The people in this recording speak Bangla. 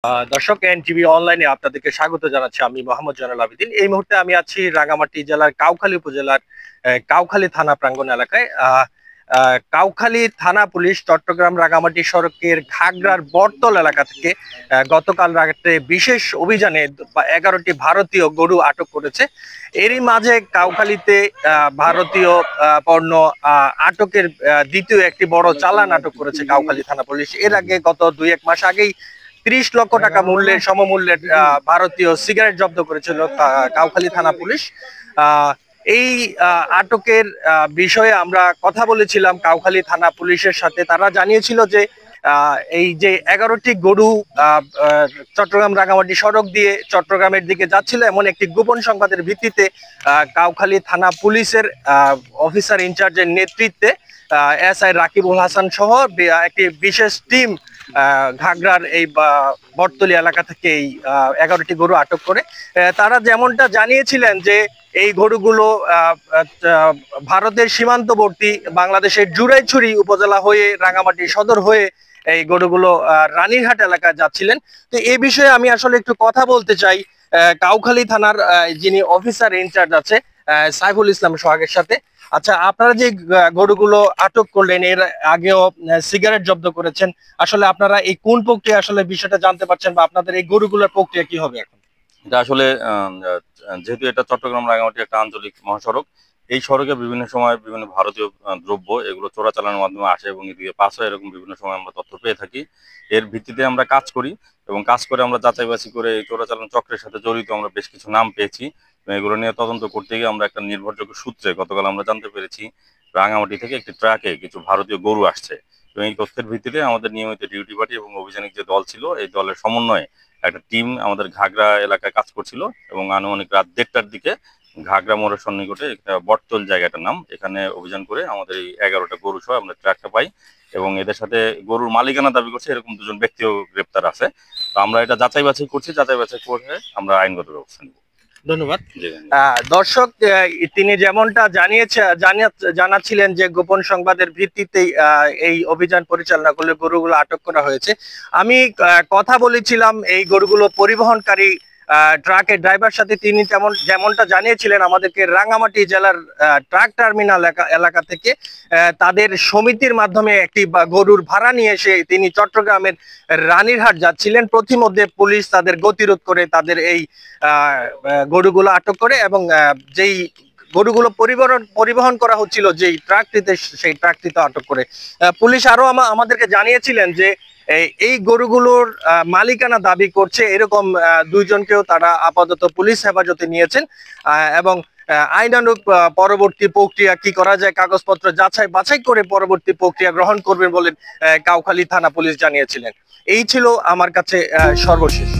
দর্শক এনটিভি অনলাইনে আপনাদেরকে স্বাগত জানাচ্ছি। আমি মোহাম্মদ জয়নুল আবেদিন। এই মুহূর্তে আমি আছি রাঙ্গামাটি জেলার কাউখালী উপজেলার কাউখালী থানা প্রাঙ্গণ এলাকায়। কাউখালী থানা পুলিশ চট্টগ্রাম রাঙ্গামাটি সড়কের ঘাগড়ার বটতল এলাকা থেকে গতকাল রাতে বিশেষ অভিযানে 11টি ভারতীয় গরু আটক করেছে। এরই মাঝে কাউখালীতে ভারতীয় পণ্য আটকের দ্বিতীয় একটি বড় চালান আটক করেছে কাউখালী থানা পুলিশ। এর আগে গত 2-1 মাস আগেই 30 লক্ষ টাকা মূল্যের সমমূল্যের ভারতীয় সিগারেট জব্দ করেছিল কাউখালী থানা পুলিশ। এই আটকের বিষয়ে আমরা কথা বলেছিলাম কাউখালী থানা পুলিশের সাথে। তারা জানিয়েছিল যে এই যে 11টি গরু চট্টগ্রাম রাঙ্গামাটি সড়ক দিয়ে চট্টগ্রামের দিকে যাচ্ছিল, এমন একটি গোপন সংবাদের ভিত্তিতে কাউখালী থানা পুলিশের অফিসার ইনচার্জের নেতৃত্বে এসআই রাকিবুল হাসান সহ একটি বিশেষ টিম ঘাগড়ার এই বটতলী এলাকা থেকে এই 11টি গরু আটক করে। তারা যেমনটা জানিয়েছিলেন যে এই গরুগুলো ভারতের সীমান্তবর্তী বাংলাদেশের জুরাইছড়ি উপজেলা হয়ে রাঙ্গামাটি সদর হয়ে এই গরুগুলো রানীরহাট এলাকায় যাচ্ছিলেন। তো এই বিষয়ে আমি আসলে একটু কথা বলতে চাই কাউখালী থানার যিনি অফিসার ইনচার্জ আছে সাইফুল ইসলাম সোহাগের সাথে। আচ্ছা, আপনারা যে গরুগুলো আটক করলেন, এর আগেও সিগারেট জব্দ করেছেন, আসলে আপনারা এই কোন প্রক্রিয়া আসলে বিষয়টা জানতে পারছেন, বা আপনাদের এই গরুগুলোর প্রক্রিয়া কি হবে এখন? এটা আসলে যেহেতু এটা চট্টগ্রাম রাঙ্গামাটি একটা আঞ্চলিক মহাসড়ক, এই সড়কে বিভিন্ন সময় বিভিন্ন ভারতীয় দ্রব্য এগুলো চোরাচালানের মাধ্যমে আসে এবং এদিকে পাস হয়, এরকম বিভিন্ন সময় আমরা তথ্য পেয়ে থাকি। এর ভিত্তিতে আমরা কাজ করি এবং কাজ করে আমরা যাচাই বাছাই করে এই চোরাচালান চক্রের সাথে জড়িত আমরা বেশ কিছু নাম পেয়েছি। এগুলো নিয়ে তদন্ত করতে গিয়ে আমরা একটা নির্ভরযোগ্য সূত্রে গতকাল আমরা জানতে পেরেছি রাঙ্গামাটি থেকে একটি ট্রাকে কিছু ভারতীয় গরু আসছে। এবং এই তথ্যের ভিত্তিতে আমাদের নিয়মিত ডিউটি পার্টি এবং অভিযানিক যে দল ছিল, এই দলের সমন্বয়ে একটা টিম আমাদের ঘাগড়া এলাকায় কাজ করছিল এবং আনুমানিক রাত 1:30টার দিকে ঘাগড়া মোড়ের সন্নিকটে একটা বটতল জায়গাটার নাম, এখানে অভিযান করে আমাদের এই 11টা গরু সহ আমরা ট্রাকটা পাই এবং এদের সাথে গরুর মালিকানা দাবি করছে এরকম 2জন ব্যক্তিও গ্রেপ্তার আছে। তো আমরা এটা যাচাই বাছাই করছি, যাচাই বাছাই করে আমরা আইনগত ব্যবস্থা নেব। ধন্যবাদ। দর্শক, তিনি যেমনটা জানাচ্ছিলেন যে গোপন সংবাদের ভিত্তিতেই এই অভিযান পরিচালনা করলে গরুগুলো আটক করা হয়েছে। আমি কথা বলেছিলাম এই গরুগুলো পরিবহনকারী ট্রাকের ড্রাইভার সাথে। তিনি যেমনটা জানিয়েছিলেন আমাদেরকে রাঙ্গামাটি জেলার ট্রাক টার্মিনাল এলাকা থেকে তাদের সমিতির মাধ্যমে একটি গরুর ভাড়া নিয়ে এসে তিনি চট্টগ্রামের রানীরহাট যাচ্ছিলেন। প্রতিমধ্যে পুলিশ তাদের গতিরোধ করে তাদের এই গরুগুলো আটক করে এবং যেই গরুগুলো পরিবহন করা হচ্ছিল যেই ট্রাকটিতে, সেই ট্রাকটিতে আটক করে। পুলিশ আরো আমাদেরকে জানিয়েছিলেন যে এই গরুগুলোর মালিকানা দাবি করছে এরকম 2জনকেও তারা আপাতত পুলিশ হেফাজতে নিয়েছেন এবং আইনানুগ পরবর্তী প্রক্রিয়া কি করা যায় কাগজপত্র যাচাই বাছাই করে পরবর্তী প্রক্রিয়া গ্রহণ করবেন বলে কাউখালী থানা পুলিশ জানিয়েছিলেন। এই ছিল আমার কাছে সর্বশেষ।